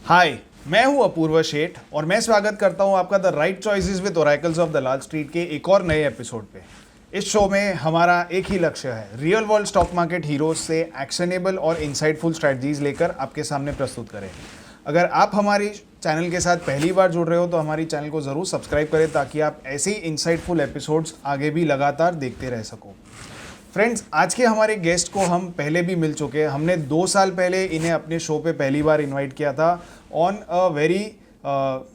हाय, मैं हूं अपूर्व शेठ और मैं स्वागत करता हूं आपका the right choices with oracles of Dalal street के एक और नए एपिसोड पे। इस शो में हमारा एक ही लक्ष्य है, real world stock market heroes से एक्शनेबल और इंसाइटफुल स्ट्रैटेजीज लेकर आपके सामने प्रस्तुत करें। अगर आप हमारी चैनल के साथ पहली बार जुड़ रहे हो तो हमारी चैनल को ज़रूर सब्सक्राइब करें ताकि आप ऐसे ही इंसाइटफुल एपिसोड्स आगे भी लगातार देखते रह सको। फ्रेंड्स, आज के हमारे गेस्ट को हम पहले भी मिल चुके हैं। हमने 2 साल पहले इन्हें अपने शो पे पहली बार इनवाइट किया था on a very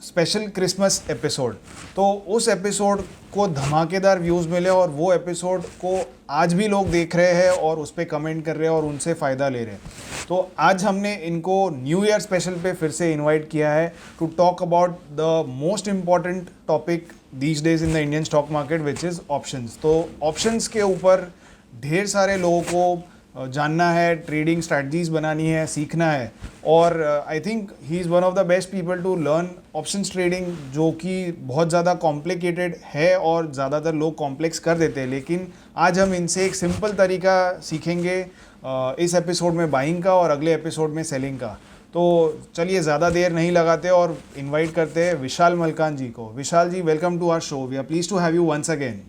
special Christmas episode. तो उस एपिसोड को धमाकेदार व्यूज़ मिले और वो एपिसोड को आज भी लोग देख रहे हैं और उस पर कमेंट कर रहे हैं और उनसे फ़ायदा ले रहे हैं। तो आज हमने इनको न्यू ईयर स्पेशल पे फिर से इनवाइट किया है to talk about the most important topic these days in the Indian stock market which is options. तो ऑप्शंस के ऊपर ढेर सारे लोगों को जानना है, ट्रेडिंग स्ट्रैटेजीज बनानी है, सीखना है और I think he is one of the best people to learn options trading, जो कि बहुत ज़्यादा कॉम्प्लिकेटेड है और ज़्यादातर लोग कॉम्प्लेक्स कर देते हैं। लेकिन आज हम इनसे एक सिंपल तरीका सीखेंगे इस एपिसोड में बाइंग का और अगले एपिसोड में सेलिंग का। तो चलिए ज़्यादा देर नहीं लगाते और इनवाइट करते हैं विशाल मलकान जी को। Vishal ji, welcome to our show. We are pleased to have you once again.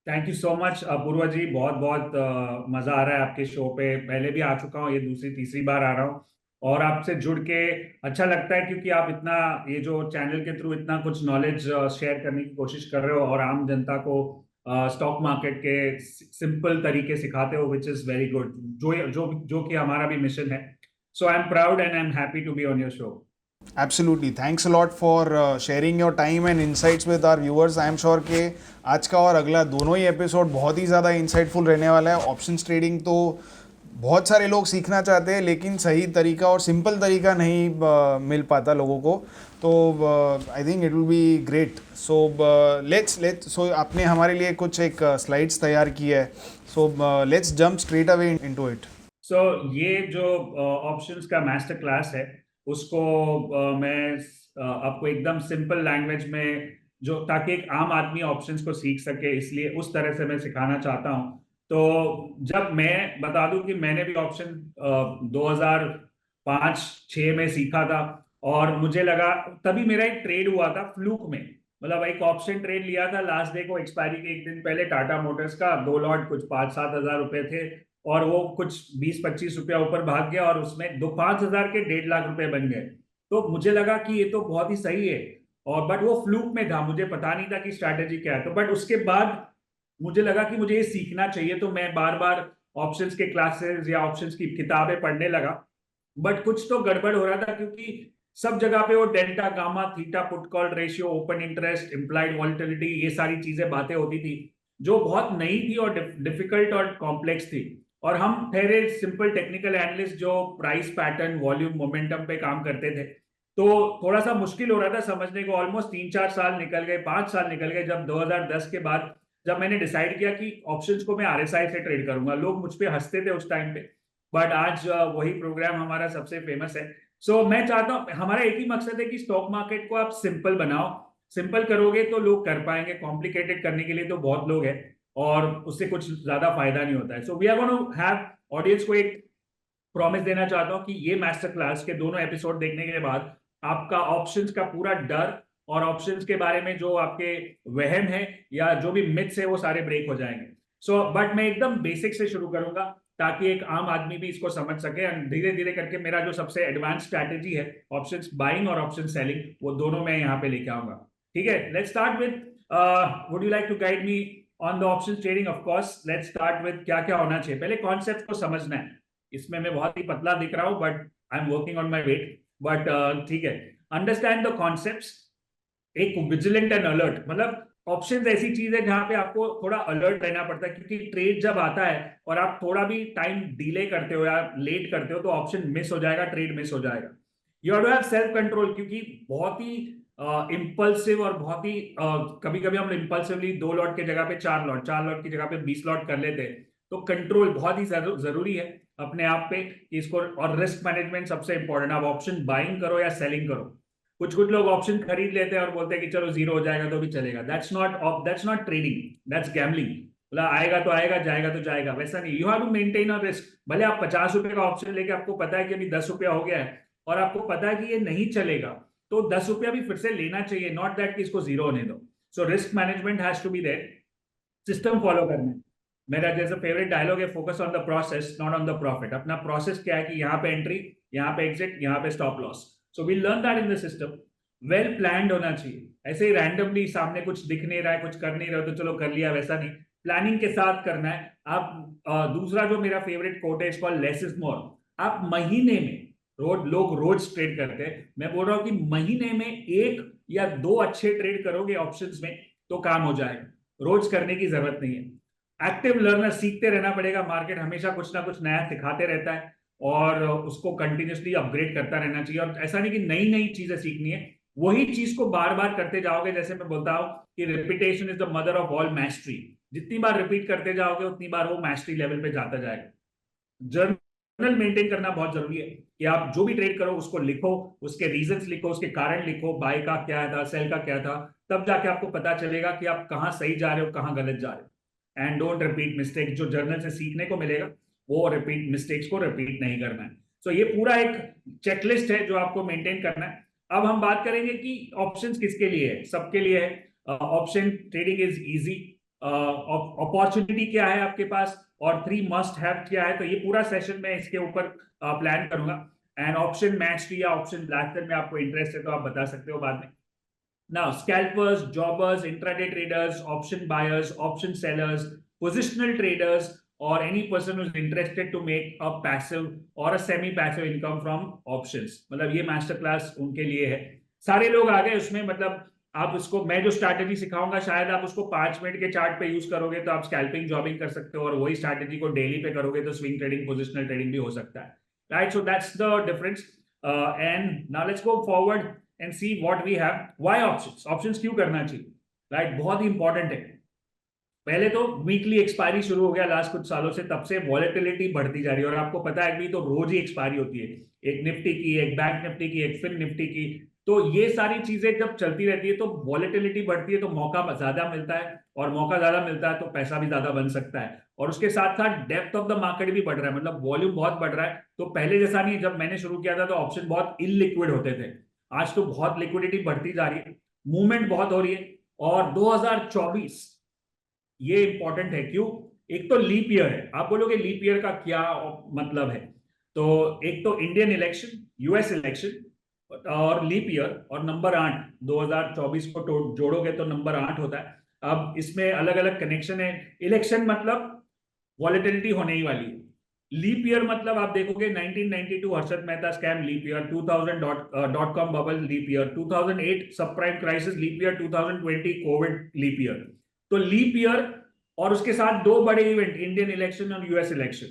Thank you so much Apurva ji. बहुत बहुत मजा आ रहा है आपके शो पे। पहले भी आ चुका हूँ, ये दूसरी तीसरी बार आ रहा हूँ और आपसे जुड़ के अच्छा लगता है क्योंकि आप इतना ये जो चैनल के थ्रू इतना कुछ नॉलेज शेयर करने की कोशिश कर रहे हो और आम जनता को स्टॉक मार्केट के सिंपल तरीके सिखाते हो, विच इज वेरी गुड, जो जो जो कि हमारा भी मिशन है। So I am proud and I am happy to be on your show. Absolutely, thanks a lot for sharing your time and insights with our viewers. I am sure कि आज का और अगला दोनों ही एपिसोड बहुत ही ज़्यादा insightful रहने वाला है। ऑप्शंस ट्रेडिंग तो बहुत सारे लोग सीखना चाहते हैं लेकिन सही तरीका और सिंपल तरीका नहीं मिल पाता लोगों को। तो I think it will be great. So let's so आपने हमारे लिए कुछ एक स्लाइड्स तैयार की है। So let's jump straight away into it. So ये जो ऑप्शंस का मास्टर क्लास है उसको मैं आपको एकदम सिंपल लैंग्वेज में, जो ताकि एक आम आदमी ऑप्शंस को सीख सके, इसलिए उस तरह से मैं सिखाना चाहता हूँ। तो जब मैं बता दूं कि मैंने भी ऑप्शन 2005-6 में सीखा था और मुझे लगा, तभी मेरा एक ट्रेड हुआ था फ्लूक में। मतलब एक ऑप्शन ट्रेड लिया था लास्ट डे को, एक्सपायरी के एक दिन पहले, टाटा मोटर्स का 2 लॉट, कुछ 5-7 हजार रुपए थे और वो कुछ 20-25 रुपया ऊपर भाग गया और उसमें 5,000 के 1.5 लाख रुपए बन गए। तो मुझे लगा कि ये तो बहुत ही सही है, और बट वो फ्लूक में था, मुझे पता नहीं था कि स्ट्रैटेजी क्या है। तो बट उसके बाद मुझे लगा कि मुझे ये सीखना चाहिए, तो मैं बार बार ऑप्शंस के क्लासेस या ऑप्शंस की किताबें पढ़ने लगा। बट कुछ तो गड़बड़ हो रहा था क्योंकि सब जगह पे वो delta, gamma, theta, put call ratio, open interest, implied volatility, ये सारी चीजें बातें होती थी जो बहुत नई थी और डिफिकल्ट और कॉम्प्लेक्स थी। और हम ठहरे सिंपल टेक्निकल एनालिस्ट जो प्राइस पैटर्न, वॉल्यूम, मोमेंटम पे काम करते थे। तो थोड़ा सा मुश्किल हो रहा था समझने को। ऑलमोस्ट 3-4 साल निकल गए, 5 साल निकल गए, जब 2010 के बाद जब मैंने डिसाइड किया कि ऑप्शंस को मैं आरएसआई से ट्रेड करूंगा। लोग मुझ पे हंसते थे उस टाइम पे, बट आज वही प्रोग्राम हमारा सबसे फेमस है। सो मैं चाहता हूँ, हमारा एक ही मकसद है कि स्टॉक मार्केट को आप सिंपल बनाओ। सिंपल करोगे तो लोग कर पाएंगे, कॉम्प्लिकेटेड करने के लिए तो बहुत लोग हैं और उससे कुछ ज्यादा फायदा नहीं होता है। So we are gonna to have audience को एक प्रॉमिस देना चाहता हूँ कि ये मास्टर क्लास के दोनों एपिसोड देखने के बाद आपका ऑप्शंस का पूरा डर और ऑप्शंस के बारे में जो आपके वहम है या जो भी मिथ्स है वो सारे ब्रेक हो जाएंगे। सो बट मैं एकदम बेसिक से शुरू करूंगा ताकि एक आम आदमी भी इसको समझ सके, एंड धीरे धीरे करके मेरा जो सबसे एडवांस स्ट्रैटेजी है ऑप्शंस बाइंग और ऑप्शन सेलिंग, वो दोनों मैं यहाँ पे लेके आऊंगा। ठीक है, let's start with, would you like to guide me on the option trading? Of course, let's start with क्या क्या होना चाहिए। पहले कॉन्सेप्ट को समझना है। इसमें मैं बहुत ही पतला दिख रहा हूं but I am working on my weight, but ठीक है। Understand the concepts. एक विजिलेंट एंड अलर्ट, मतलब ऑप्शन ऐसी चीज है जहां पे आपको थोड़ा अलर्ट रहना पड़ता है, क्योंकि ट्रेड जब आता है और आप थोड़ा भी टाइम डिले करते हो या लेट करते हो तो ऑप्शन मिस हो जाएगा, ट्रेड मिस हो जाएगा। You have to have self control, क्योंकि बहुत ही इम्पल्सिव और बहुत ही कभी कभी हम इम्पल्सिवली 2 लॉट के जगह पे 4 लॉट, 4 लॉट की जगह पे 20 लॉट कर लेते हैं। तो कंट्रोल बहुत ही जरूरी है अपने आप पे कि इसको, और रिस्क मैनेजमेंट सबसे इंपॉर्टेंट। आप ऑप्शन बाइंग करो या सेलिंग करो, कुछ लोग ऑप्शन खरीद लेते हैं और बोलते हैं कि चलो जीरो हो जाएगा तो भी चलेगा। That's not trading, that's gambling. मतलब आएगा तो आएगा, जाएगा तो जाएगा, वैसा नहीं। You have to maintain a risk. भले आप 50 रुपए का ऑप्शन लेके आपको पता है कि अभी 10 रुपया हो गया है और आपको पता है कि ये नहीं चलेगा, तो 10 रुपया भी फिर से लेना चाहिए, नॉट दैट कि इसको जीरो होने दो। So risk management has to be there, system follow करना है। मेरा जैसे फेवरेट डायलॉग है, focus on the process not on the profit. अपना प्रोसेस क्या है कि यहाँ पे एंट्री, यहाँ पे एग्जिट, यहाँ पे stop loss. So we learn that in the system. Well planned होना चाहिए, ऐसे ही रैंडमली सामने कुछ दिख नहीं रहा है, कुछ कर नहीं रहा तो चलो कर लिया, वैसा नहीं। प्लानिंग के साथ करना है। आप दूसरा जो मेरा फेवरेट कोट है, इसको लेस इज मोर। आप महीने में, लोग रोज ट्रेड करते हैं, मैं बोल रहा हूँ कि महीने में 1 या 2 अच्छे ट्रेड करोगे ऑप्शंस में तो काम हो जाएगा। रोज करने की जरूरत नहीं है। एक्टिव लर्नर, सीखते रहना पड़ेगा। मार्केट हमेशा कुछ ना कुछ नया सिखाते रहता है और उसको कंटिन्यूसली अपग्रेड करता रहना चाहिए। और ऐसा नहीं कि नई नई चीजें सीखनी है, वही चीज को बार बार करते जाओगे। जैसे मैं बोलता हूँ कि repetition is the mother of all मैस्ट्री। जितनी बार रिपीट करते जाओगे उतनी बार वो मैस्ट्री लेवल पे जाता जाएगा। जर्नल मेंटेन करना बहुत जरूरी है कि आप जो भी ट्रेड करो उसको लिखो, उसके रीजंस लिखो, उसके कारण लिखो, बाय का क्या था, सेल का क्या था, तब जाके आपको पता चलेगा कि आप कहाँ सही जा रहे हो, कहाँ गलत जा रहे हो। And don't repeat mistake. जो जर्नल से सीखने को मिलेगा वो रिपीट मिस्टेक्स को रिपीट नहीं करना है। सो ये पूरा एक चेकलिस्ट है जो आपको मेंटेन करना है। अब हम बात करेंगे कि ऑप्शंस किसके लिए है। सबके लिए है। Option trading is easy. Opportunity क्या है आपके पास, और 3 मस्ट हैव क्या है। तो ये पूरा सेशन मैं इसके ऊपर प्लान करूंगा। एंड ऑप्शन मैच या ऑप्शन ब्लैक में आपको इंटरेस्ट है तो आप बता सकते हो बाद में। Now, scalpers, jobbers, intraday traders, option buyers, option sellers, positional traders, or any person who's interested to make a passive or a semi-passive income from options, मतलब ये मास्टर क्लास उनके लिए है। सारे लोग आ गए उसमें। मतलब आप उसको, मैं जो स्ट्रैटेजी सिखाऊंगा शायद आप उसको 5 मिनट के चार्ट पे यूज करोगे तो आप स्कैल्पिंग जॉबिंग कर सकते हो, और वही स्ट्रैटेजी को डेली पे करोगे तो स्विंग ट्रेडिंग, पोजिशनल ट्रेडिंग भी हो सकता है। Right, so that's the difference. And now let's go forward and see what we have. Why options? Options क्यों करना चाहिए? राइट, बहुत ही इंपॉर्टेंट है। पहले तो वीकली एक्सपायरी शुरू हो गया लास्ट कुछ सालों से, तब से वॉलेटिलिटी बढ़ती जा रही है। और आपको पता है कि तो रोज ही एक्सपायरी होती है, एक निफ्टी की, एक बैंक निफ्टी की, एक फिन निफ्टी की। तो ये सारी चीजें जब चलती रहती है तो वॉलेटिलिटी बढ़ती है, तो मौका ज्यादा मिलता है, और मौका ज्यादा मिलता है तो पैसा भी ज्यादा बन सकता है। और उसके साथ साथ डेप्थ ऑफ द मार्केट भी बढ़ रहा है, मतलब वॉल्यूम बहुत बढ़ रहा है। तो पहले जैसा नहीं, जब मैंने शुरू किया था तो ऑप्शन बहुत इलिक्विड होते थे, आज तो बहुत लिक्विडिटी बढ़ती जा रही है, मूवमेंट बहुत हो रही है। और 2024 ये इंपॉर्टेंट है। क्यों? एक तो लीप ईयर है। आप बोलोगे लीप ईयर का क्या मतलब है? तो एक तो इंडियन इलेक्शन, यूएस इलेक्शन और लीप ईयर, और नंबर 8, 2024 को जोड़ोगे तो नंबर 8 होता है। अब इसमें अलग अलग कनेक्शन है। इलेक्शन मतलब वॉलेटिलिटी होने ही वाली है। लीप ईयर मतलब आप देखोगे 1992 Harshad Mehta scam leap year, 2000 .com bubble leap year, 2008 subprime crisis leap year, 2020 covid leap year. तो लीप ईयर और उसके साथ 2 बड़े इवेंट, इंडियन इलेक्शन और यूएस इलेक्शन।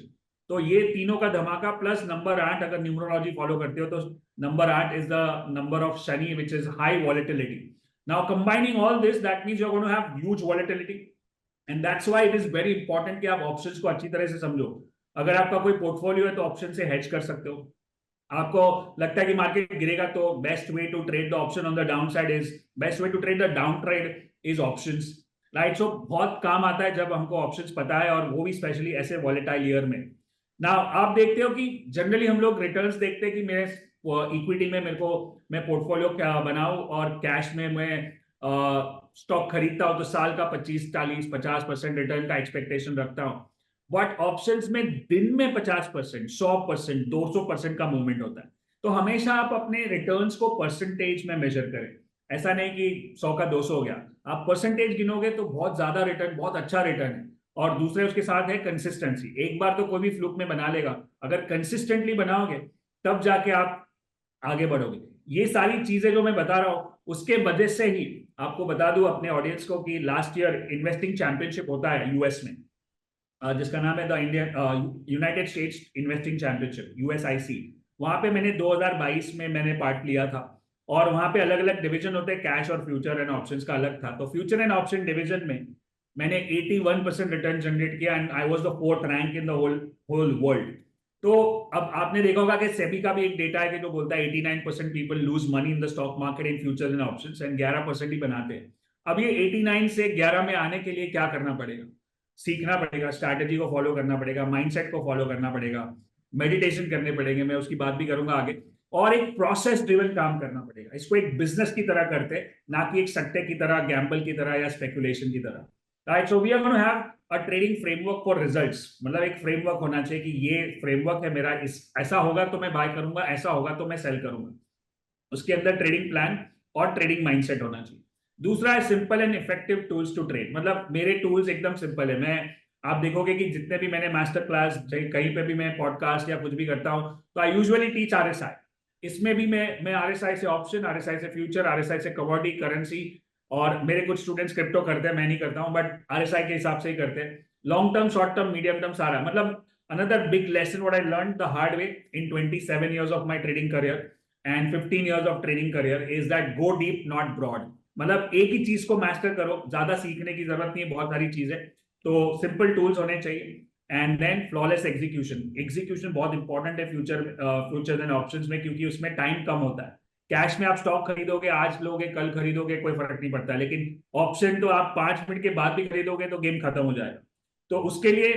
तो ये तीनों का धमाका, प्लस नंबर 8, अगर न्यूमरोलॉजी फॉलो करते हो तो number 8 is the number of Shani which is high volatility. Now combining all this, that means you are going to have huge volatility. And that's why it is very important कि आप options को अच्छी तरह से समझो। अगर आपका कोई पोर्टफोलियो है तो ऑप्शन से हेज कर सकते हो। आपको लगता है कि मार्केट गिरेगा तो best way to trade the option on the downside is, best way to trade the down trade is options. Right, so बहुत काम आता है जब हमको ऑप्शंस पता है, और वो भी स्पेशली ऐसे वॉलेटाइल ईयर में। ना आप देखते हो कि जनरली हम लोग रिटर्न्स देखते हैं कि मेरे इक्विटी में मेरे को, मैं पोर्टफोलियो क्या बनाऊं, और कैश में मैं स्टॉक खरीदता हूं तो साल का 25, 40, 50% रिटर्न का एक्सपेक्टेशन रखता हूं। बट ऑप्शंस में दिन में 50%, 100%, 200% का मूवमेंट होता है। तो हमेशा आप अपने रिटर्न्स को परसेंटेज में मेजर करें। ऐसा नहीं कि 100 का 200 हो गया, आप परसेंटेज गिनोगे तो बहुत ज्यादा रिटर्न, बहुत अच्छा रिटर्न है। और दूसरे उसके साथ है कंसिस्टेंसी। एक बार तो कोई भी फ्लूक में बना लेगा, अगर कंसिस्टेंटली बनाओगे तब जाके आप आगे बढ़ोगे। ये सारी चीजें जो मैं बता रहा हूं उसके वजह से ही आपको बता दूं अपने ऑडियंस को कि लास्ट ईयर इन्वेस्टिंग चैंपियनशिप होता है यूएस में, जिसका नाम है the Indian United states investing championship, USIC. वहां पे मैंने 2022 में मैंने पार्ट लिया था। और वहां पे अलग अलग डिवीजन होते हैं, कैश और फ्यूचर एंड ऑप्शंस का अलग था। तो फ्यूचर एंड ऑप्शन डिवीजन में मैंने 81% रिटर्न जनरेट किया, and I was the 4th rank in the whole world. तो अब आपने देखा होगा कि सेबी का भी एक डेटा है कि जो बोलता है 89% people lose money in the stock market in futures and options and 11% ही बनाते हैं। अब ये 89 से 11 में आने के लिए क्या करना पड़ेगा? सीखना पड़ेगा, स्ट्रैटेजी को फॉलो करना पड़ेगा, माइंडसेट को फॉलो करना पड़ेगा, मेडिटेशन करने पड़ेंगे, मैं उसकी बात भी करूंगा आगे, और एक प्रोसेस ड्रिवन काम करना पड़ेगा। इसको एक बिजनेस की तरह करते, ना कि एक सट्टे की तरह, गैम्बल की तरह या स्पेकुलेशन की तरह। Right, so we are gonna have a trading framework for results. मतलब एक फ्रेमवर्क होना चाहिए कि ये फ्रेमवर्क है मेरा, इस ऐसा होगा तो मैं बाय करूंगा, ऐसा होगा तो मैं सेल करूंगा। उसके अंदर ट्रेडिंग प्लान और ट्रेडिंग माइंडसेट होना चाहिए। दूसरा है simple and effective tools to trade. मतलब मेरे टूल्स एकदम सिंपल है। मैं आप देखोगे कि जितने भी मैंने मास्टर क्लास, कहीं पे भी मैं पॉडकास्ट या कुछ भी करता हूं, तो आई यूजुअली टीच आरएसआई। इसमें भी मैं आरएसआई से ऑप्शन, आरएसआई से फ्यूचर, आरएसआई से कमोडिटी, करेंसी, और मेरे कुछ स्टूडेंट्स क्रिप्टो करते हैं, मैं नहीं करता हूं, बट आरएसआई के हिसाब से ही करते हैं। Long term, short term, medium term, सारा। मतलब another big lesson what I learned the hard way in 27 years of my trading career and 15 years of training career is that go deep not broad। मतलब एक ही चीज को master करो, ज्यादा सीखने की जरूरत नहीं है, बहुत सारी चीजें। तो सिंपल टूल्स होने चाहिए and then flawless execution. Execution बहुत इंपॉर्टेंट है फ्यूचर एंड ऑप्शंस में, क्योंकि उसमें टाइम कम होता है। कैश में आप स्टॉक खरीदोगे, आज लोगे कल खरीदोगे, कोई फर्क नहीं पड़ता, लेकिन ऑप्शन तो आप 5 मिनट के बाद भी खरीदोगे तो गेम खत्म हो जाएगा। तो उसके लिए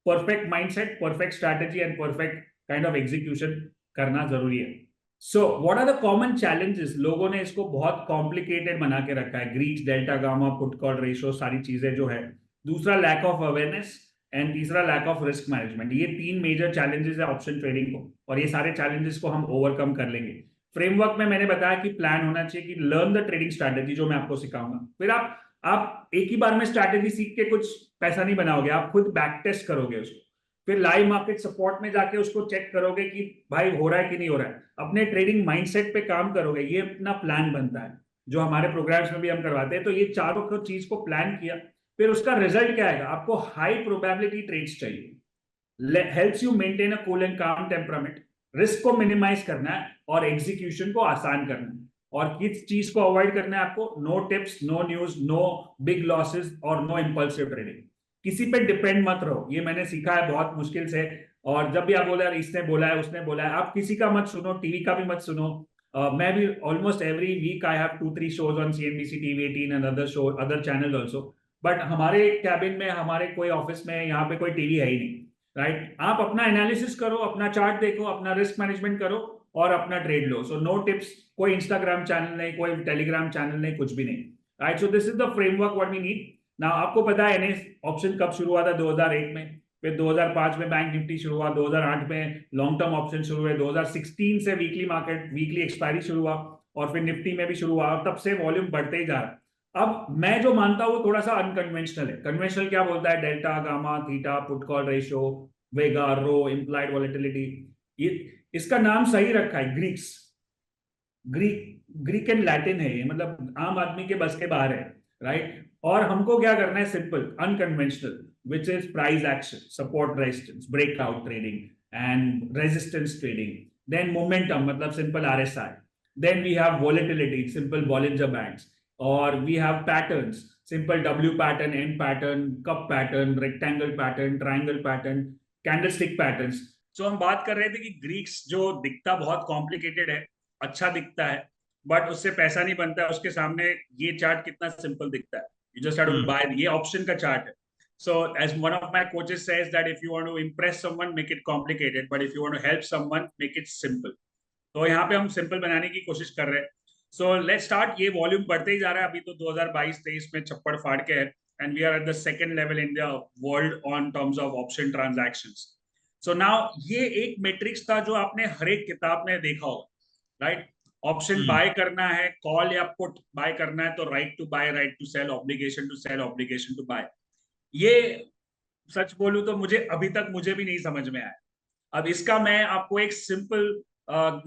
perfect mindset, perfect strategy and perfect kind of execution करना जरूरी है। So what are the common challenges? लोगों ने इसको बहुत कॉम्प्लिकेटेड बना के रखा है, Greeks, delta, gamma, put call ratio, सारी चीजें जो है। दूसरा लैक ऑफ अवेयरनेस एंड तीसरा लैक ऑफ रिस्क मैनेजमेंट। ये 3 मेजर चैलेंजेस है ऑप्शन ट्रेडिंग को, और ये सारे चैलेंजेस को हम ओवरकम कर लेंगे। फ्रेमवर्क में मैंने बताया कि प्लान होना चाहिए कि लर्न द ट्रेडिंग स्ट्रैटेजी, जो मैं आपको सिखाऊंगा। फिर आप एक ही बार में स्ट्रैटेजी सीख के कुछ पैसा नहीं बनाओगे, आप खुद बैक टेस्ट करोगे उसको। फिर लाइव मार्केट सपोर्ट में जाके उसको चेक करोगे कि भाई हो रहा है कि नहीं हो रहा है। अपने ट्रेडिंग माइंडसेट पे काम करोगे, ये अपना प्लान बनता है, जो हमारे प्रोग्राम्स में भी हम करवाते हैं। तो ये चारों को चीज को प्लान किया, फिर उसका रिजल्ट क्या आएगा? आपको हाई प्रोबेबिलिटी ट्रेड्स चाहिए, helps you maintain a cool and काम टेम्परामेंट, रिस्क को मिनिमाइज करना है और एग्जीक्यूशन को आसान करना है। और किस चीज को अवॉइड करना है आपको? No tips, no news, no big losses और नो इंपल्सिव ट्रेडिंग। किसी पे डिपेंड मत रहो, ये मैंने सीखा है बहुत मुश्किल से। और जब भी आप बोले यार इसने बोला है, उसने बोला है, आप किसी का मत सुनो, टीवी का भी मत सुनो। मैं भी almost every week I have 2-3 shows on CNBC, TV18 and other show, other channel also. But हमारे कैबिन में, हमारे कोई ऑफिस में, यहाँ पे कोई टीवी है ही नहीं। राइट, आप अपना एनालिसिस करो, अपना चार्ट देखो, अपना रिस्क मैनेजमेंट करो और अपना ट्रेड लो। सो नो टिप्स, कोई इंस्टाग्राम चैनल नहीं, कोई टेलीग्राम चैनल नहीं, कुछ भी नहीं। Right, so this is the framework what we need. ना आपको पता है एनएस ऑप्शन कब शुरू हुआ था? 2001 में। फिर 2005 में बैंक निफ्टी शुरू हुआ, 2008 में लॉन्ग टर्म ऑप्शन शुरू हुए, 2016 से वीकली मार्केट, वीकली एक्सपायरी शुरू हुआ, और फिर निफ्टी में भी शुरू हुआ, और तब से वॉल्यूम बढ़ते ही जा रहा है। अब मैं जो मानता हूं वो थोड़ा सा अनकन्वेंशनल है। कन्वेंशनल क्या बोलता है? Delta, gamma, theta, put call ratio, vega, rho, implied volatility. ये इसका नाम सही रखा है, ग्रीक्स। ग्रीक एंड लैटिन है ये, मतलब आम आदमी के बस के बाहर है। राइट, और हमको क्या करना है? Simple, unconventional, which is price action, support, resistance, breakout trading and resistance trading. Then momentum, मतलब simple RSI। Then we have volatility, simple Bollinger bands. और we have patterns, simple W pattern, M pattern, cup pattern, rectangle pattern, triangle pattern, candlestick patterns. So हम बात कर रहे थे कि Greeks जो दिखता बहुत कॉम्प्लिकेटेड है, अच्छा दिखता है, बट उससे पैसा नहीं बनता है। उसके सामने ये चार्ट कितना सिंपल दिखता है, you just have to buy. ये ऑप्शन का चार्ट है। So as one of my coaches says that if you want to impress someone, make it complicated, but if you want to help someone, make it simple। तो यहाँ पे हम simple बनाने की कोशिश कर रहे हैं। So let's start. ये वॉल्यूम बढ़ते ही जा रहा है, अभी तो 2022-23 में छप्पड़ फाड़ के है, and we are at the second level in the world on terms of option transactions. So now ये एक मैट्रिक्स था जो आपने हर एक किताब में देखा होगा। राइट, ऑप्शन बाय करना है, कॉल या पुट बाय करना है, तो right to buy, right to sell, obligation to sell, obligation to buy. ये सच बोलूं तो मुझे अभी तक मुझे भी नहीं समझ में आया। अब इसका मैं आपको एक सिंपल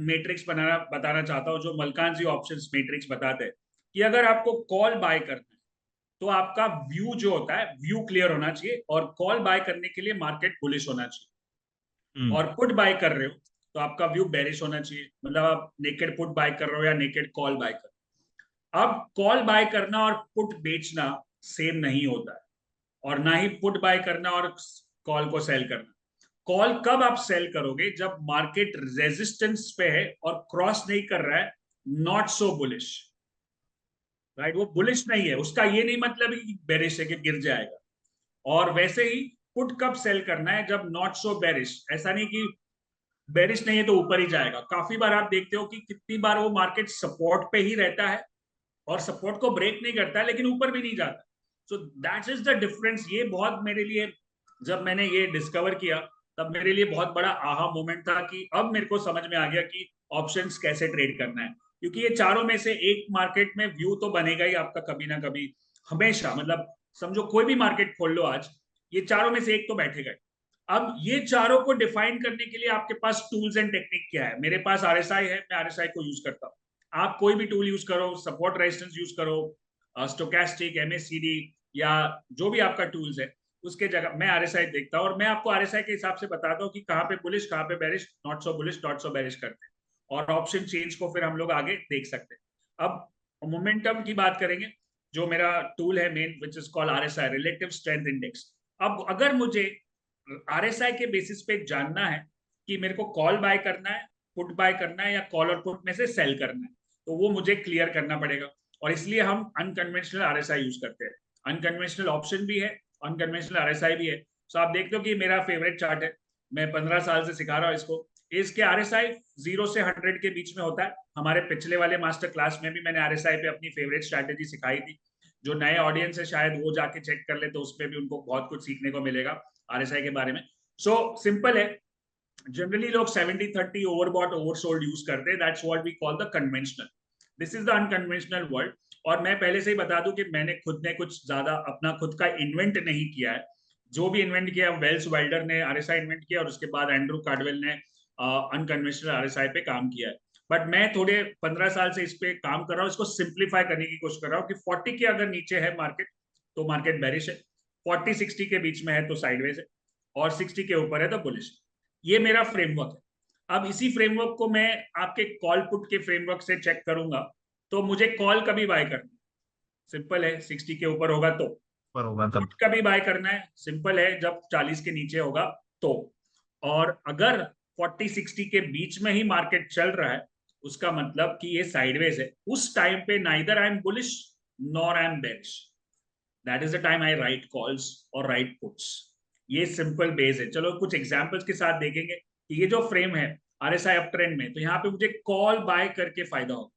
मैट्रिक्स बताना चाहता हूं, जो मलकान जी ऑप्शंस मैट्रिक्स बताते हैं कि अगर आपको कॉल बाय करना है तो आपका व्यू जो होता है, व्यू क्लियर होना चाहिए, और कॉल बाय करने के लिए मार्केट बुलिश होना चाहिए। और पुट बाय कर रहे हो तो आपका व्यू बेरिश होना चाहिए, मतलब आप नेकेड पुट बाय कर रहे हो या नेकेड कॉल बाय कर रहे हो। अब कॉल बाय करना और पुट बेचना सेम नहीं होता है, और ना ही पुट बाय करना और कॉल को सेल करना। कॉल कब आप सेल करोगे? जब मार्केट रेजिस्टेंस पे है और क्रॉस नहीं कर रहा है, नॉट सो बुलिश, राइट? वो बुलिश नहीं है, उसका ये नहीं मतलब कि बेरिश है कि गिर जाएगा। और वैसे ही पुट कब सेल करना है? जब नॉट सो बेरिश, ऐसा नहीं कि बेरिश नहीं है तो ऊपर ही जाएगा। काफी बार आप देखते हो कि कितनी बार वो मार्केट सपोर्ट पे ही रहता है और सपोर्ट को ब्रेक नहीं करता है, लेकिन ऊपर भी नहीं जाता। So that is the difference. ये बहुत मेरे लिए, जब मैंने ये डिस्कवर किया, तब मेरे लिए बहुत बड़ा आहा मोमेंट था कि अब मेरे को समझ में आ गया कि ऑप्शंस कैसे ट्रेड करना है। क्योंकि ये चारों में से एक मार्केट में व्यू तो बनेगा ही आपका कभी ना कभी, हमेशा। मतलब समझो कोई भी मार्केट खोल लो आज, ये चारों में से एक तो बैठेगा। अब ये चारों को डिफाइन करने के लिए आपके पास टूल्स एंड टेक्निक क्या है? मेरे पास आरएसआई है, मैं आरएसआई को यूज करता हूँ। आप कोई भी टूल यूज करो, सपोर्ट रेजिस्टेंस यूज करो, स्टोकेस्टिक, एमएससीडी, या जो भी आपका टूल्स है, उसके जगह मैं आरएसआई देखता हूँ और मैं आपको आरएसआई के हिसाब से बताता हूँ कि कहाँ पे बुलिश, कहाँ पे bearish, not so bullish, not so bearish करते हैं। और ऑप्शन चेंज को फिर हम लोग आगे देख सकते हैं। अब मोमेंटम की बात करेंगे, जो मेरा टूल है main, which is called RSI, relative strength index. अब अगर मुझे आरएसआई के बेसिस पे जानना है कि मेरे को कॉल बाय करना है, पुट बाय करना है, या कॉल और पुट में से सेल करना है, तो वो मुझे क्लियर करना पड़ेगा। और इसलिए हम अनकन्वेंशनल आरएसआई यूज करते हैं। अनकन्वेंशनल ऑप्शन भी है, अनकन्वेंशनल आरएसआई भी है। तो आप देखते हो कि मेरा फेवरेट चार्ट है, मैं 15 साल से सिखा रहा हूँ इसको। इसके आरएसआई 0 से 100 के बीच में होता है। हमारे पिछले वाले मास्टर क्लास में भी मैंने आरएसआई पे अपनी फेवरेट स्ट्रैटेजी सिखाई थी। जो नए ऑडियंस है शायद वो जाके चेक कर ले, तो उसमें भी उनको बहुत कुछ सीखने को मिलेगा आरएसआई के बारे में। सो सिंपल है। जनरली लोग 70-30 ओवरबॉट ओवरसोल्ड यूज करते हैं। That's what we call the conventional. This is the unconventional world. और मैं पहले से ही बता दूं कि मैंने खुद ने कुछ ज्यादा अपना खुद का इन्वेंट नहीं किया है। जो भी इन्वेंट किया, वेल्स वाइल्डर ने आरएसआई इन्वेंट किया और उसके बाद एंड्रू कार्डवेल ने अनकन्वेंशनल आरएसआई पे काम किया है। बट मैं थोड़े 15 साल से इस पे काम कर रहा हूँ, इसको सिंप्लीफाई करने की कोशिश कर रहा हूँ कि 40 के अगर नीचे है मार्केट तो मार्केट बेरिश है, 40-60 के बीच में है तो साइडवेज है, और 60 के ऊपर है तो बुलिश। ये मेरा फ्रेमवर्क है। अब इसी फ्रेमवर्क को मैं आपके कॉल पुट के फ्रेमवर्क से चेक करूंगा, तो मुझे कॉल कभी बाय करना है? सिंपल है, 60 के ऊपर होगा तो। पर होगा तब। पुट कभी बाय करना है? सिंपल है, जब 40 के नीचे होगा तो। और अगर 40-60 के बीच में ही मार्केट चल रहा है, उसका मतलब कि ये साइडवेज है। उस टाइम पे neither I am bullish nor I am bearish. That is the time I right calls और राइट पुट्स। ये सिंपल बेस है। चलो कुछ एग्जांपल्स के साथ देखेंगे कि ये जो फ्रेम है आरएसआई अप ट्रेंड में, तो यहाँ पे मुझे कॉल बाय करके फायदा होगा।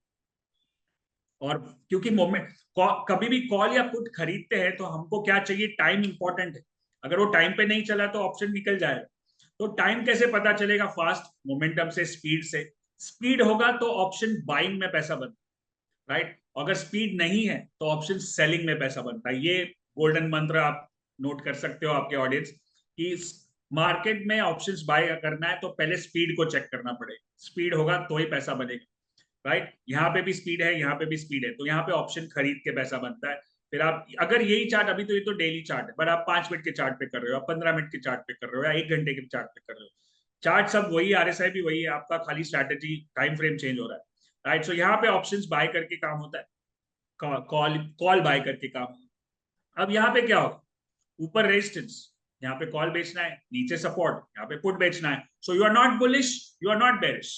और क्योंकि मोमेंट, कभी भी कॉल या पुट खरीदते हैं तो हमको क्या चाहिए? टाइम इंपॉर्टेंट है। अगर वो टाइम पे नहीं चला तो ऑप्शन निकल जाएगा। तो टाइम कैसे पता चलेगा? फास्ट मोमेंटम से, स्पीड से। स्पीड होगा तो ऑप्शन बाइंग में पैसा बनता है, राइट? अगर स्पीड नहीं है तो ऑप्शन सेलिंग में पैसा बनता है। ये गोल्डन मंत्र आप नोट कर सकते हो आपके ऑडियंस, कि मार्केट में ऑप्शंस बाय करना है तो पहले स्पीड को चेक करना पड़ेगा। स्पीड होगा तो ही पैसा बनेगा, राइट? यहाँ पे भी स्पीड है, यहाँ पे भी स्पीड है, तो यहाँ पे ऑप्शन खरीद के पैसा बनता है। फिर आप अगर यही चार्ट, अभी तो ये तो डेली चार्ट है, बट आप 5 मिनट के चार्ट पे कर रहे हो, आप 15 मिनट के चार्ट पे कर रहे हो, या 1 घंटे के चार्ट पे कर रहे हो, चार्ट सब वही, आरएसआई भी वही है, आपका खाली स्ट्रैटेजी टाइम फ्रेम चेंज हो रहा है, राइट? सो यहाँ पे ऑप्शंस बाय करके काम होता है, कॉल कॉल बाय करके काम होता है। अब यहाँ पे क्या होगा? ऊपर रेजिस्टेंस, यहाँ पे कॉल बेचना है, नीचे सपोर्ट, यहाँ पे पुट बेचना है। So you are not bullish, you are not bearish.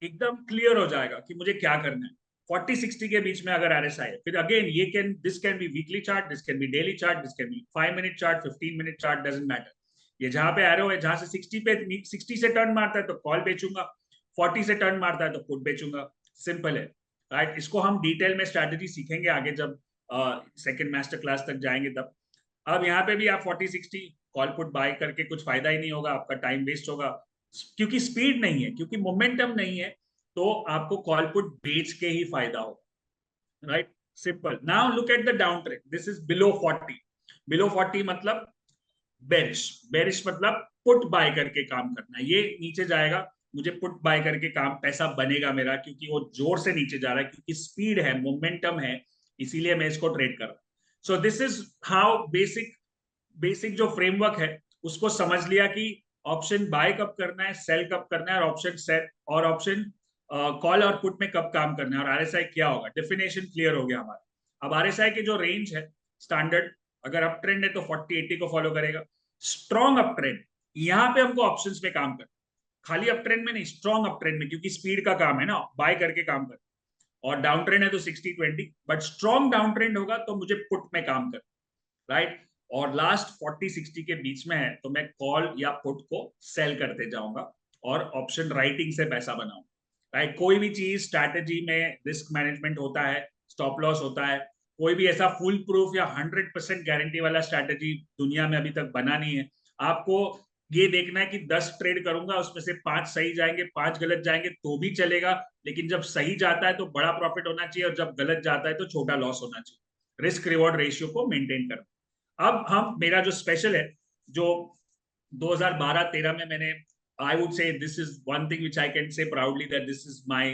एकदम क्लियर हो जाएगा कि मुझे क्या करना है। 40-60 के बीच में अगर आरएसआई है, फिर अगेन ये can, this can be weekly chart, this can be daily chart, this can be 5 minute chart, 15 minute chart, doesn't matter. ये जहां पे एरो है, जहां से 60 पे 60 से टर्न मारता है तो कॉल बेचूंगा, 40 से टर्न मारता है तो पुट बेचूंगा। सिंपल है, राइट? इसको हम डिटेल में स्ट्रैटेजी सीखेंगे आगे, जब सेकेंड मास्टर क्लास तक जाएंगे तब। अब यहाँ पे भी आप 40-60 कॉल पुट बाय करके कुछ फायदा ही नहीं होगा, आपका टाइम वेस्ट होगा, क्योंकि स्पीड नहीं है, क्योंकि मोमेंटम नहीं है। तो आपको कॉल पुट बेच के ही फायदा होगा, right? Simple. Now look at the down trend, this is below 40। Below 40 मतलब बेरिश। बेरिश मतलब पुट बाय करके काम करना। ये नीचे जाएगा, मुझे पुट बाय करके काम, पैसा बनेगा मेरा, क्योंकि वो जोर से नीचे जा रहा है, क्योंकि स्पीड है, मोमेंटम है, इसीलिए मैं इसको ट्रेड कर रहा हूं। सो this is how basic basic जो फ्रेमवर्क है उसको समझ लिया कि ऑप्शन बाय कब करना है, सेल कब करना है, और ऑप्शन सेट और ऑप्शन कॉल और पुट में कब काम करना है, और आरएसआई क्या होगा। डेफिनेशन क्लियर हो गया हमारा। अब आरएसआई के जो रेंज है स्टैंडर्ड, अगर अप ट्रेंड है तो 40-80 को फॉलो करेगा। स्ट्रॉन्ग अप ट्रेंड यहाँ पे हमको ऑप्शंस पे काम करना, खाली अप ट्रेंड में नहीं, स्ट्रॉन्ग अप ट्रेंड में, क्योंकि स्पीड का काम है ना, बाय करके काम कर, और डाउन ट्रेंड है तो 60-20, बट स्ट्रॉन्ग डाउन ट्रेंड होगा तो मुझे पुट में काम कर, राइट। और लास्ट 40-60 के बीच में है तो मैं कॉल या पुट को सेल करते जाऊंगा और ऑप्शन राइटिंग से पैसा बनाऊंगा, राइट। कोई भी चीज स्ट्रैटेजी में रिस्क मैनेजमेंट होता है, स्टॉप लॉस होता है, कोई भी ऐसा फुल प्रूफ या 100% गारंटी वाला स्ट्रैटेजी दुनिया में अभी तक बना नहीं है। आपको ये देखना है कि 10 ट्रेड करूंगा, उसमें से 5 सही जाएंगे, 5 गलत जाएंगे तो भी चलेगा, लेकिन जब सही जाता है तो बड़ा प्रॉफिट होना चाहिए, और जब गलत जाता है तो छोटा लॉस होना चाहिए। रिस्क रिवॉर्ड रेशियो को मेंटेन करना। अब हम, मेरा जो स्पेशल है, जो 2012-13 में मैंने, आई वुड से this is one thing which I can say proudly that this is my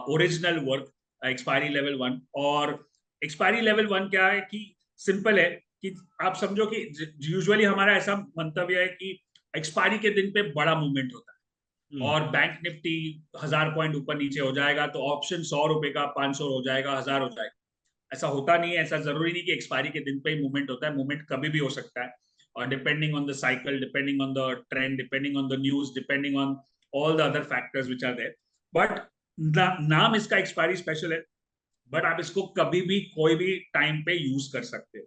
original work, expiry level 1। और एक्सपायरी लेवल 1 क्या है कि सिंपल है कि आप समझो कि यूजुअली हमारा ऐसा मंतव्य है कि एक्सपायरी के दिन पे बड़ा मूवमेंट होता है, और बैंक निफ्टी 1000 पॉइंट ऊपर नीचे हो जाएगा तो ऑप्शन 100 रुपए का 500 हो जाएगा, 1000 हो जाएगा। ऐसा होता नहीं है, ऐसा जरूरी नहीं कि एक्सपायरी के दिन पे ही मूवमेंट होता है, मूवमेंट कभी भी हो सकता है, और depending on the cycle, depending on the trend, depending on the news, depending on all the other factors which are there. But नाम इसका एक्सपायरी स्पेशल है, बट आप इसको कभी भी कोई भी टाइम पे यूज कर सकते हो,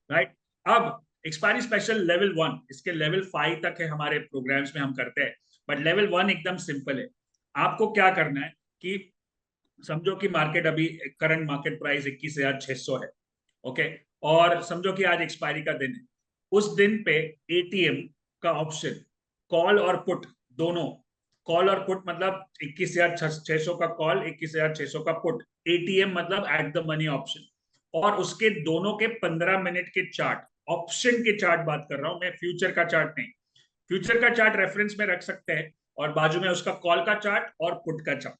राइट। अब एक्सपायरी स्पेशल लेवल 1, इसके लेवल 5 तक है हमारे प्रोग्राम्स में, हम करते हैं, बट लेवल 1 एकदम सिंपल है। आपको क्या करना है कि समझो कि मार्केट अभी, करंट मार्केट प्राइस 21,600 है, ओके, और समझो कि आज एक्सपायरी का दिन है। उस दिन पे एटीएम का ऑप्शन, कॉल और पुट दोनों, कॉल और पुट मतलब 21,600 का कॉल, 21,600 का पुट, एटीएम मतलब एट द मनी ऑप्शन, और उसके दोनों के 15 मिनट के चार्ट, ऑप्शन के चार्ट बात कर रहा हूं मैं, फ्यूचर का चार्ट नहीं। फ्यूचर का चार्ट रेफरेंस में रख सकते हैं, और बाजू में उसका कॉल का चार्ट और पुट का चार्ट।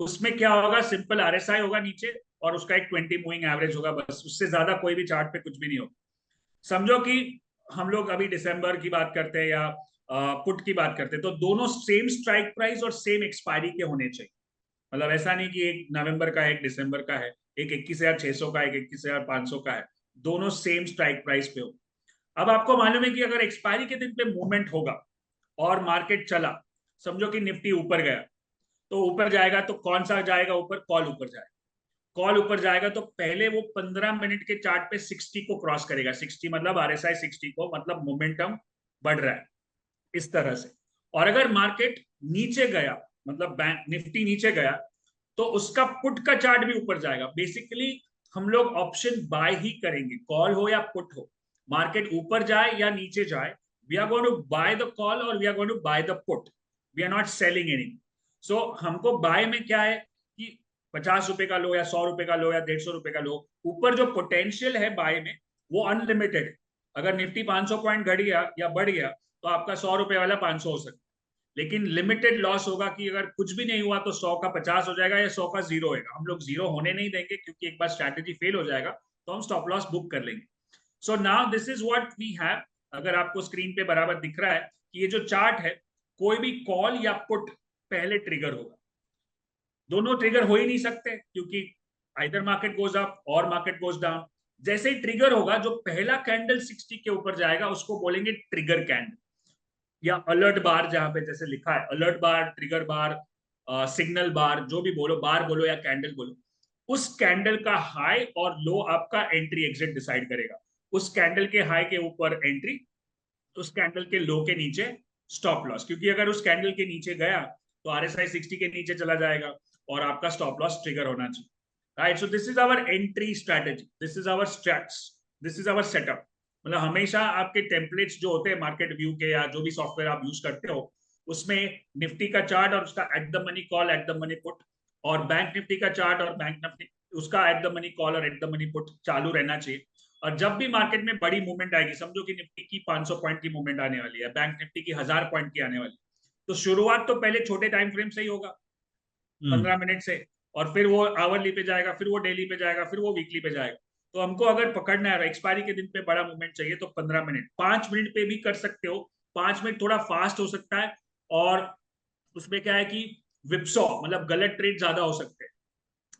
उसमें क्या होगा, सिंपल आरएसआई होगा नीचे, और उसका एक 20 मूविंग एवरेज होगा, बस, उससे ज्यादा कोई भी चार्ट पे कुछ भी नहीं होगा। समझो कि हम लोग अभी दिसंबर की बात करते हैं या पुट की बात करते हैं, तो दोनों सेम स्ट्राइक प्राइस और सेम एक्सपायरी के होने चाहिए। मतलब ऐसा नहीं कि एक नवंबर का है, एक दिसंबर का है, एक 21,600 का, एक 21,500 का है, दोनों सेम स्ट्राइक प्राइस पे हो। अब आपको मालूम है कि अगर एक्सपायरी के दिन पे मूवमेंट होगा और मार्केट चला, समझो कि निफ्टी ऊपर गया, तो ऊपर जाएगा तो कौन सा जाएगा ऊपर, कॉल ऊपर जाएगा। कॉल ऊपर जाएगा तो पहले वो 15 मिनट के चार्ट पे 60 को क्रॉस करेगा, 60 मतलब आरएसआई 60 को, मतलब मोमेंटम बढ़ रहा है इस तरह से। और अगर मार्केट नीचे गया, मतलब बैंक निफ्टी नीचे गया, तो उसका पुट का चार्ट भी ऊपर जाएगा। बेसिकली हम लोग ऑप्शन बाय ही करेंगे, कॉल हो या पुट हो, मार्केट ऊपर जाए या नीचे जाए, we are going to buy the call और we are going to buy the put, we are not selling any. So हमको बाय में क्या है कि 50 रुपए का लो या 100 रुपए का लो या 150 रुपए का लो, ऊपर जो पोटेंशियल है बाय में वो अनलिमिटेड है। अगर निफ्टी 500 पॉइंट घट गया या बढ़ गया तो आपका 100 रुपए वाला 500 हो सकता है, लेकिन लिमिटेड लॉस होगा कि अगर कुछ भी नहीं हुआ तो 100 का 50 हो जाएगा या 100 का 0 होगा। हम लोग 0 होने नहीं देंगे, क्योंकि एक बार स्ट्रैटेजी फेल हो जाएगा तो हम स्टॉप लॉस बुक कर लेंगे। So now this is what we have. अगर आपको स्क्रीन पे बराबर दिख रहा है कि ये जो चार्ट है, कोई भी कॉल या पुट पहले ट्रिगर होगा, दोनों ट्रिगर हो ही नहीं सकते, क्योंकि आइदर मार्केट गोज अप और मार्केट गोज डाउन। जैसे ही ट्रिगर होगा, जो पहला कैंडल 60 के ऊपर जाएगा उसको बोलेंगे ट्रिगर कैंडल, या अलर्ट बार, जहां पे जैसे लिखा है अलर्ट बार, ट्रिगर बार, सिग्नल बार, जो भी बोलो, बार बोलो या कैंडल बोलो, उस कैंडल का हाई और लो आपका एंट्री एग्जिट डिसाइड करेगा। उस कैंडल के हाई के ऊपर एंट्री, उस कैंडल के लो के नीचे स्टॉप लॉस, क्योंकि अगर उस कैंडल के नीचे गया तो आरएसआई 60 के नीचे चला जाएगा और आपका स्टॉप लॉस ट्रिगर होना चाहिए, right. So this is our entry strategy, this is our strats, this is our setup. मतलब हमेशा आपके टेम्पलेट्स जो होते हैं मार्केट व्यू के या जो भी सॉफ्टवेयर आप यूज करते हो, उसमें निफ्टी का चार्ट और उसका at the money call, at the money put, और बैंक निफ्टी का चार्ट और बैंक निफ्टी उसका एट द मनी कॉल और एट द मनी पुट चालू रहना चाहिए। और जब भी मार्केट में बड़ी मूवमेंट आएगी, समझो कि निफ्टी की 500 पॉइंट की मूवमेंट आने वाली है, बैंक निफ्टी की 1000 पॉइंट की आने वाली, तो शुरुआत तो पहले छोटे टाइम फ्रेम से ही होगा, 15 मिनट से, और फिर वो आवरली पे जाएगा, फिर वो डेली पे जाएगा, फिर वो वीकली पे जाएगा। तो हमको अगर पकड़ना है, एक्सपायरी के दिन पे बड़ा मूवमेंट चाहिए, तो 15 मिनट, 5 मिनट पे भी कर सकते हो। 5 मिनट थोड़ा फास्ट हो सकता है, और उसमें क्या है कि विपसॉ मतलब गलत ट्रेड ज्यादा हो सकते हैं।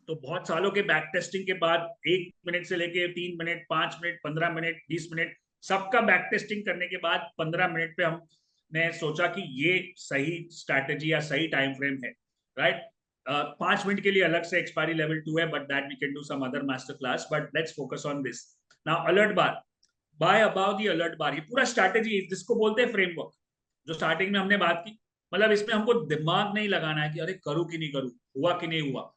तो बहुत सालों के बैक टेस्टिंग के बाद 1 मिनट से लेके 3 मिनट, 5 मिनट, 15 मिनट, 20 मिनट, सबका बैक टेस्टिंग करने के बाद 15 मिनट पे हमने सोचा कि ये सही स्ट्रैटेजी या सही टाइम फ्रेम है, राइट। 5 मिनट के लिए अलग से एक्सपायरी लेवल 2 है, but that we can do some other master class, but let's focus on this now. Alert bar, by about the alert bar, ये पूरा स्ट्रैटेजी जिसको बोलते हैं फ्रेमवर्क, जो स्टार्टिंग में हमने बात की। मतलब इसमें हमको दिमाग नहीं लगाना है कि अरे करूं कि नहीं करूं, हुआ कि नहीं हुआ।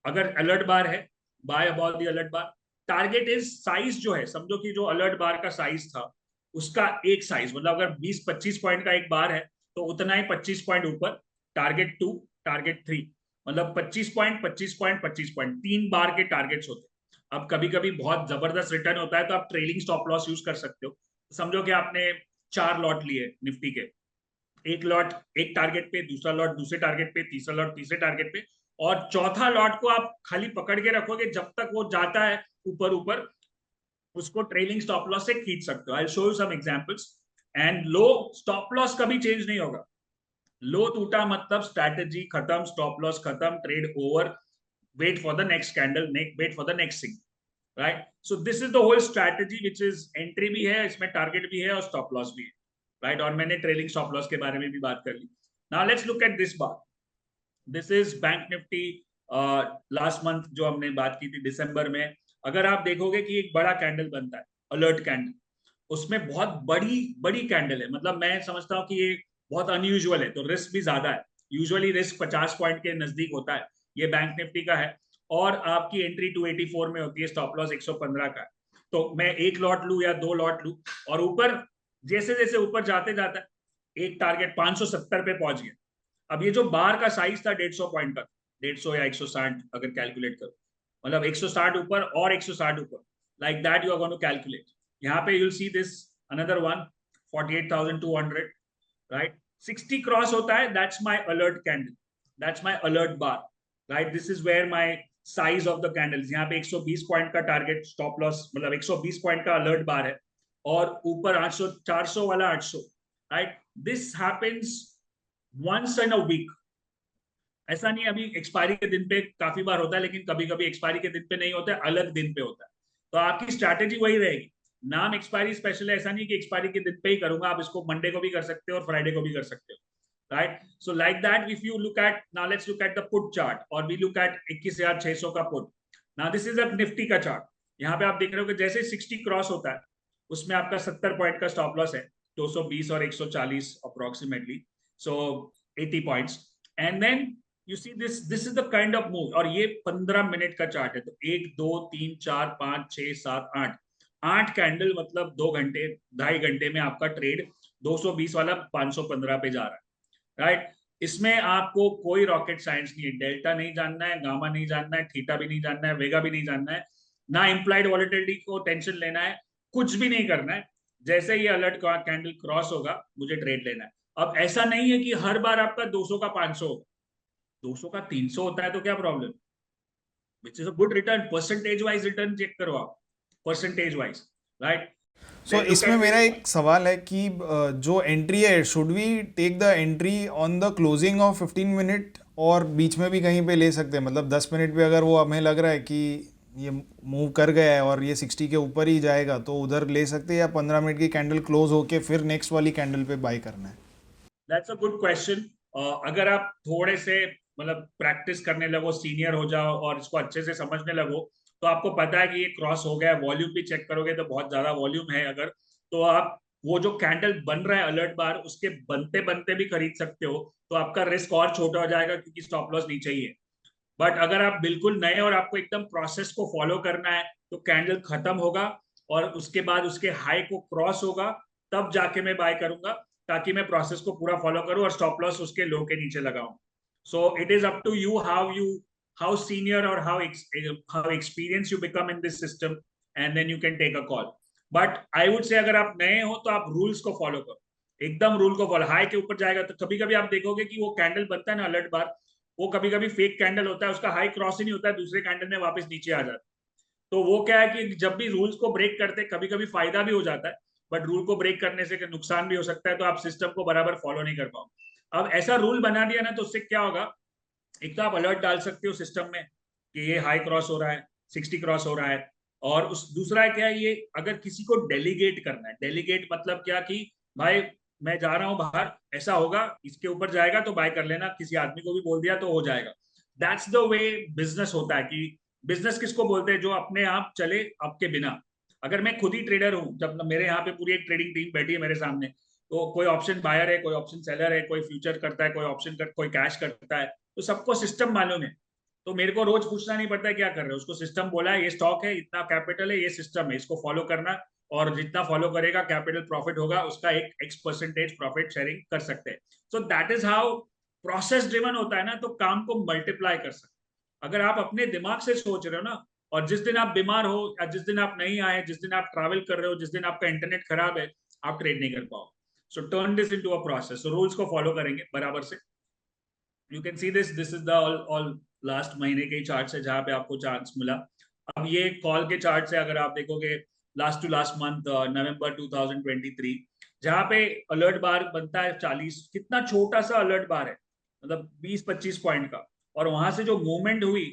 अगर अलर्ट बार है, bye about the alert bar. Target is size, जो है समझो कि जो अलर्ट बार का साइज था उसका एक साइज, मतलब अगर 20-25 पॉइंट का एक बार है तो उतना ही 25 पॉइंट ऊपर टारगेट 2, टारगेट 3, मतलब 25 पॉइंट 25 पॉइंट 25 पॉइंट, 3 बार के टारगेट्स होते हैं। अब कभी कभी बहुत जबरदस्त रिटर्न होता है तो आप ट्रेलिंग स्टॉप लॉस यूज कर सकते हो। समझो कि आपने 4 लॉट लिए निफ्टी के, एक लॉट एक टारगेट पे, दूसरा लॉट दूसरे टारगेट पे, तीसरा लॉट तीसरे टारगेट पे, और चौथा लॉट को आप खाली पकड़ के रखोगे जब तक वो जाता है ऊपर ऊपर, उसको ट्रेलिंग स्टॉप लॉस से खींच सकते हो। I show you some examples. And low stop loss कभी चेंज नहीं होगा। लो टूटा मतलब स्ट्रैटेजी खत्म, स्टॉप लॉस खत्म, trade over, wait for the next candle, wait for the next signal, right. So this is the whole strategy, which is entry भी है इसमें, टारगेट भी है और स्टॉप लॉस भी है, राइट। और मैंने ट्रेलिंग स्टॉप लॉस के बारे में भी बात कर ली। Now let's look at this bar. This is bank Nifty last month जो हमने बात की थी दिसंबर में। अगर आप देखोगे कि एक बड़ा कैंडल बनता है, अलर्ट कैंडल, उसमें बहुत बड़ी बड़ी कैंडल है, मतलब मैं समझता हूँ कि ये बहुत अनयूजुअल है, तो रिस्क भी ज्यादा है। यूजुअली रिस्क 50 पॉइंट के नजदीक होता है, ये बैंक निफ्टी का है, और आपकी एंट्री 284 में होती है, स्टॉप लॉस 115 का है। तो मैं एक लॉट लू या 2 लॉट लू, और ऊपर जैसे जैसे ऊपर जाते जाता है एक टारगेट 570 पे पहुंच गया। अब ये जो बार का साइज था 150 पॉइंट का, 150 या 160 अगर कैलकुलेट करो, मतलब 160 ऊपर और 160 ऊपर, like that you are going to calculate. यहाँ पे you'll see this another one, 48,200, right? 60 cross होता है, that's my alert candle, that's my alert bar, right? This is where my size of the candles, यहाँ पे 120 point का target stop loss, मतलब 120 point का alert बार है, और ऊपर 800 400 वाला 800, right. This happens once in a week. ऐसा नहीं, अभी एक्सपायरी के दिन पे काफी बार होता है, लेकिन कभी कभी एक्सपायरी के दिन पे नहीं होता है, अलग दिन पे होता है। तो आपकी स्ट्रैटेजी वही रहेगी, नाम एक्सपायरी स्पेशल है, ऐसा नहीं कि एक्सपायरी के दिन पे ही करूंगा, आप इसको मंडे को भी कर सकते हो और फ्राइडे को भी कर सकते हो, right. So like that if you look at, now let's look at the put chart, और वी लुक एट 21,600 का put. Now this is a Nifty का चार्ट। यहाँ पे आप देख रहे हो कि जैसे 60 क्रॉस होता है उसमें आपका 70 पॉइंट का स्टॉप लॉस है, 220 और 140 approximately, so 80 points. And then you see this is the kind of move, और ये 15 मिनट का चार्ट है। तो 1 2 3 4 5 6 7 8 कैंडल, मतलब 2 घंटे 2.5 घंटे में आपका ट्रेड 220 वाला 515 पे जा रहा है, राइट। इसमें आपको कोई रॉकेट साइंस नहीं है, डेल्टा नहीं जानना है, गामा नहीं जानना है, थीटा भी नहीं जानना है, वेगा भी नहीं जानना है, ना इम्प्लाइड वॉलेटिलिटी को टेंशन लेना है, कुछ भी नहीं करना है। जैसे ये अलर्ट कैंडल क्रॉस होगा मुझे ट्रेड लेना है। अब ऐसा नहीं है कि हर बार आपका 200 का 500 होगा, 200 का 300 होता है तो क्या problem, which is a good return, percentage wise return check करो आप, परसेंटेज वाइज, राइट। सो इसमें मेरा एक सवाल है कि जो एंट्री है, should we take the entry on the closing of 15 minute, और बीच में भी कहीं पे ले सकते हैं? मतलब 10 मिनट पे अगर वो हमें लग रहा है कि ये मूव कर गया है और ये 60 के ऊपर ही जाएगा तो उधर ले सकते हैं, या 15 मिनट की कैंडल क्लोज होके फिर नेक्स्ट वाली कैंडल पे बाय करना है? That's a good question. अगर आप थोड़े से मतलब प्रैक्टिस करने लगो, सीनियर हो जाओ और इसको अच्छे से समझने लगो, तो आपको पता है कि ये क्रॉस हो गया है। वॉल्यूम भी चेक करोगे तो बहुत ज्यादा वॉल्यूम है, अगर तो आप वो जो कैंडल बन रहा है अलर्ट बार, उसके बनते बनते भी खरीद सकते हो, तो आपका रिस्क और छोटा हो जाएगा क्योंकि स्टॉप लॉस नीचे ही है। बट अगर आप बिल्कुल नए और आपको एकदम प्रोसेस को फॉलो करना है, तो कैंडल खत्म होगा और उसके बाद उसके हाई को क्रॉस होगा, तब जाके मैं बाय करूंगा, ताकि मैं प्रोसेस को पूरा फॉलो करूं और स्टॉप लॉस उसके लो के नीचे लगाऊं। So it is up to you how senior और how experience you become in this system, and then you can take a call. But I would say अगर आप नए हो तो आप रूल्स को फॉलो करो, एकदम रूल को फॉलो। हाई के ऊपर जाएगा तो कभी कभी आप देखोगे कि वो कैंडल बनता है ना अलर्ट बार, वो कभी कभी फेक कैंडल होता है, उसका हाई क्रॉस ही नहीं होता है, दूसरे कैंडल में वापस नीचे आ जाता है। तो वो क्या है कि जब भी रूल्स को ब्रेक करते कभी कभी फायदा भी हो जाता है, बट रूल को ब्रेक करने से नुकसान भी हो सकता है, तो आप सिस्टम को बराबर फॉलो नहीं कर पाओ। अब ऐसा रूल बना दिया ना, तो उससे क्या होगा, एक तो आप अलर्ट डाल सकते हो सिस्टम में कि ये हाई क्रॉस हो रहा है, 60 क्रॉस हो रहा है, और उस दूसरा क्या है, ये अगर किसी को डेलीगेट करना है, डेलीगेट मतलब क्या कि भाई मैं जा रहा हूं बाहर, ऐसा होगा, इसके ऊपर जाएगा तो बाय कर लेना, किसी आदमी को भी बोल दिया तो हो जाएगा। दैट्स द वे बिजनेस होता है। कि बिजनेस किसको बोलते हैं, जो अपने आप चले आपके बिना। अगर मैं खुद ही ट्रेडर हूँ, जब मेरे यहाँ पे पूरी एक ट्रेडिंग टीम बैठी है मेरे सामने, तो कोई ऑप्शन बायर है, कोई ऑप्शन सेलर है, कोई फ्यूचर करता है, कोई कैश करता है, तो सबको सिस्टम मालूम है। तो मेरे को रोज पूछना नहीं पड़ता है क्या कर रहे हो, उसको सिस्टम बोला है, ये स्टॉक है, इतना कैपिटल है, ये सिस्टम है, इसको फॉलो करना, और जितना फॉलो करेगा कैपिटल प्रॉफिट होगा, उसका एक X% प्रॉफिट शेयरिंग कर सकते हैं। So that is how process driven होता है ना, तो काम को मल्टीप्लाई कर सकते। अगर आप अपने दिमाग से सोच रहे हो ना, और जिस दिन आप बीमार हो, या जिस दिन आप नहीं आए, जिस दिन आप ट्रैवल कर रहे हो, जिस दिन आपका इंटरनेट खराब है, आप ट्रेड नहीं कर पाओ। सो turn this into a process. So rules को फॉलो करेंगे बराबर से। You can see this is the all last महीने के चार्ट है जहां पे आपको चांस मिला। अब ये कॉल के चार्ट से अगर आप देखोगे, लास्ट टू लास्ट मंथ नवंबर 2023, जहां पे अलर्ट बार बनता है 40, कितना छोटा सा अलर्ट बार है, मतलब 20-25 पॉइंट का, और वहां से जो मूवमेंट हुई,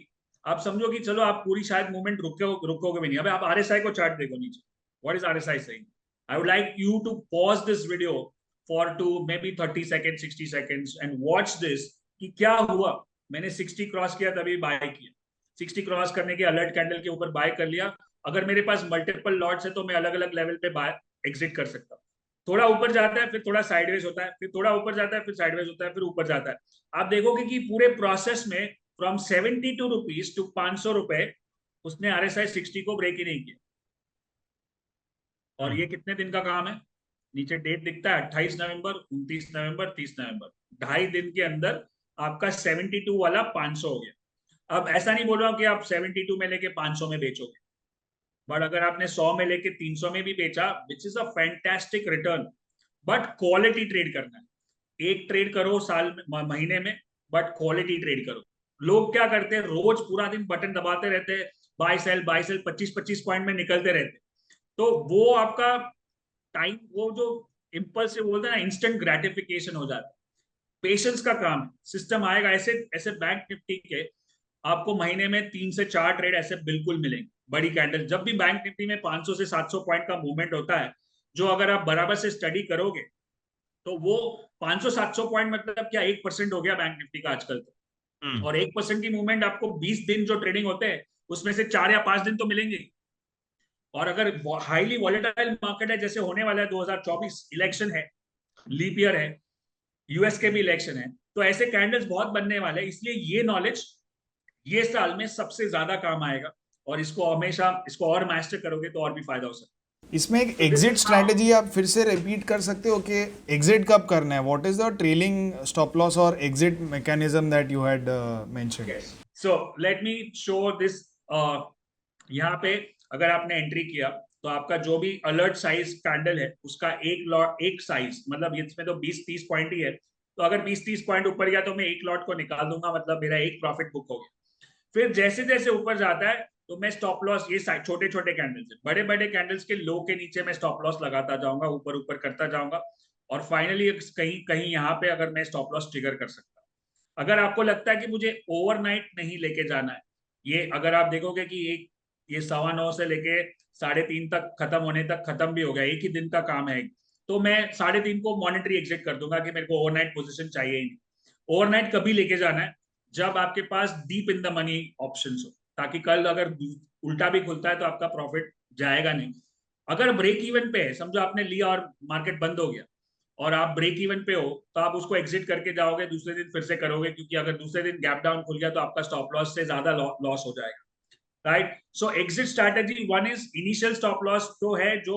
आप समझो कि चलो आप पूरी शायद मूवमेंट रुकोगे भी नहीं। अब आप RSI को चार्ट देखो नीचे, what is RSI saying. I would like you to pause this video for two maybe 30 second 60 seconds and watch this, कि क्या हुआ। मैंने 60 क्रॉस किया तभी बाय किया, 60 क्रॉस करने के अलर्ट कैंडल के ऊपर बाय कर लिया। अगर मेरे पास मल्टीपल लॉट्स है तो मैं अलग अलग लेवल पे बाय एग्जिट कर सकता हूँ। थोड़ा ऊपर जाता है, फिर थोड़ा साइडवेज होता है, फिर थोड़ा ऊपर जाता है, फिर साइडवेज होता है, फिर ऊपर जाता है। आप देखोगे कि पूरे प्रोसेस में फ्रॉम 72 रुपीज टू 500 रुपए, उसने RSI 60 को ब्रेक ही नहीं किया। और ये कितने दिन का काम है, नीचे डेट दिखता है 28 नवंबर, 29 नवंबर, 30 नवंबर, 2.5 दिन के अंदर आपका 72 वाला 500 हो गया। अब ऐसा नहीं बोल रहा हूँ कि आप 72 में लेके 500 में बेचोगे, बट अगर आपने 100 में लेके 300 में भी बेचा, विच is a fantastic return. But quality trade करना है, एक ट्रेड करो साल में, महीने में, बट क्वालिटी ट्रेड करो। लोग क्या करते हैं, रोज पूरा दिन बटन दबाते रहते हैं, बाय सेल 25-25 पॉइंट में निकलते रहते हैं। तो वो आपका टाइम, वो जो इम्पल्स से बोलते हैं ना, इंस्टेंट ग्रेटिफिकेशन हो जाता है। पेशेंस का काम है, सिस्टम आएगा। ऐसे ऐसे बैंक निफ्टी के आपको महीने में 3 से 4 ट्रेड ऐसे बिल्कुल मिलेंगे, बड़ी कैंडल। जब भी बैंक निफ्टी में 500 से 700 पॉइंट का मूवमेंट होता है, जो अगर आप बराबर से स्टडी करोगे, तो वो 500-700 पॉइंट मतलब क्या, 1% हो गया बैंक निफ्टी का आजकल तो। और 1% की मूवमेंट आपको 20 दिन जो ट्रेडिंग होते हैं, उसमें से 4 या 5 दिन तो मिलेंगे। और अगर हाईली वॉलेटाइल मार्केट है, जैसे होने वाला है 2024 इलेक्शन है, लीप ईयर है, US के भी इलेक्शन है, तो ऐसे कैंडल्स बहुत बनने वाले हैं। इसलिए ये नॉलेज ये साल में सबसे ज्यादा काम आएगा, और इसको हमेशा, इसको और मास्टर करोगे तो और भी फायदा हो सकता है। इसमें एक एग्जिट स्ट्रैटेजी आप फिर से रिपीट कर सकते हो कि एग्जिट कब करना है, what is the trailing stop loss और exit mechanism that you had mentioned. So let me show this. यहाँ पे अगर आपने एंट्री किया, तो आपका जो भी अलर्ट साइज कैंडल है, उसका एक लॉट, एक साइज, मतलब इसमें तो 20-30 पॉइंट ही है, तो अगर 20-30 पॉइंट ऊपर गया तो मैं एक लॉट को निकाल दूंगा, मतलब मेरा एक प्रॉफिट बुक हो गया। फिर जैसे जैसे ऊपर जाता है, तो मैं स्टॉप लॉस, ये छोटे छोटे कैंडल्स है, बड़े बड़े कैंडल्स के लो के नीचे मैं स्टॉप लॉस लगाता जाऊंगा, ऊपर ऊपर करता जाऊंगा, और फाइनली कहीं कहीं यहाँ पे अगर मैं स्टॉप लॉस ट्रिगर कर सकता हूँ। अगर आपको लगता है कि मुझे ओवरनाइट नहीं लेके जाना है, ये अगर आप देखोगे कि एक, ये 9:15 से लेके 3:30 तक खत्म होने तक खत्म भी हो गया, एक ही दिन का काम है, तो मैं 3:30 को मॉनिटरी एग्जिट कर दूंगा कि मेरे को ओवरनाइट पोजीशन चाहिए ही नहीं। ओवरनाइट कभी लेके जाना है, जब आपके पास deep in the money options हो, ताकि कल अगर उल्टा भी खुलता है तो आपका प्रॉफिट जाएगा नहीं। अगर ब्रेक इवन पे है, समझो आपने लिया और मार्केट बंद हो गया, और आप ब्रेक इवन पे हो, तो आप उसको एग्जिट करके जाओगे, दूसरे दिन फिर से करोगे, क्योंकि अगर दूसरे दिन गैप डाउन खुल गया तो आपका स्टॉप लॉस से ज्यादा लॉस हो जाएगा। Right, so exit strategy 1 is initial stop loss, तो है जो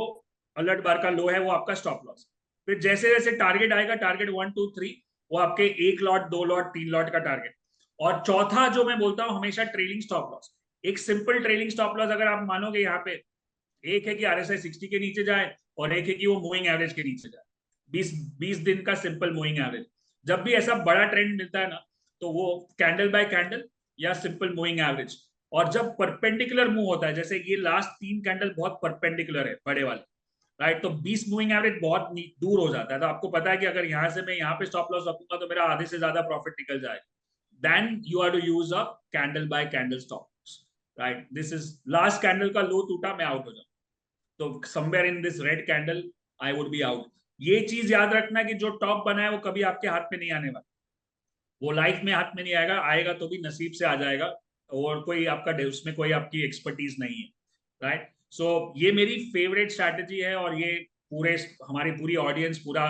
अलर्ट बार का लो है, वो आपका स्टॉप लॉस। फिर जैसे जैसे टारगेट आएगा, टारगेट 1 2 3, वो आपके 1 लॉट 2 लॉट 3 लॉट का टारगेट। और चौथा जो मैं बोलता हूं हमेशा, ट्रेलिंग स्टॉप लॉस। एक सिंपल ट्रेलिंग स्टॉप लॉस अगर आप मानोगे, यहाँ पे एक है कि RSI 60 के नीचे जाए, और एक है कि वो मूविंग एवरेज के नीचे जाए, 20 दिन का सिंपल मूविंग एवरेज। जब भी ऐसा बड़ा ट्रेंड मिलता है ना, तो वो कैंडल बाय कैंडल या सिंपल मूविंग एवरेज। और जब परपेंडिकुलर मूव होता है, जैसे ये लास्ट 3 कैंडल बहुत परपेंडिकुलर है बड़े वाले, राइट, तो 20 मूविंग एवरेज बहुत दूर हो जाता है, तो आपको पता है कि अगर यहाँ से मैं यहाँ पे स्टॉप लॉस रखूंगा तो मेरा आधे से ज्यादा प्रॉफिट निकल जाएगा। Then you are to use a candle by candle stop loss. Right, this is last candle का लो टूटा, मैं आउट हो जाऊं, तो somewhere in this red candle I would be out. ये चीज याद रखना कि जो टॉप बना है वो कभी आपके हाथ में नहीं आने वाला, वो लाइफ में हाथ में नहीं आएगा, आएगा तो भी नसीब से आ जाएगा, और कोई आपका उसमें कोई आपकी एक्सपर्टीज नहीं है, राइट। सो ये मेरी फेवरेट स्ट्रैटेजी है, और ये पूरे हमारी पूरी ऑडियंस, पूरा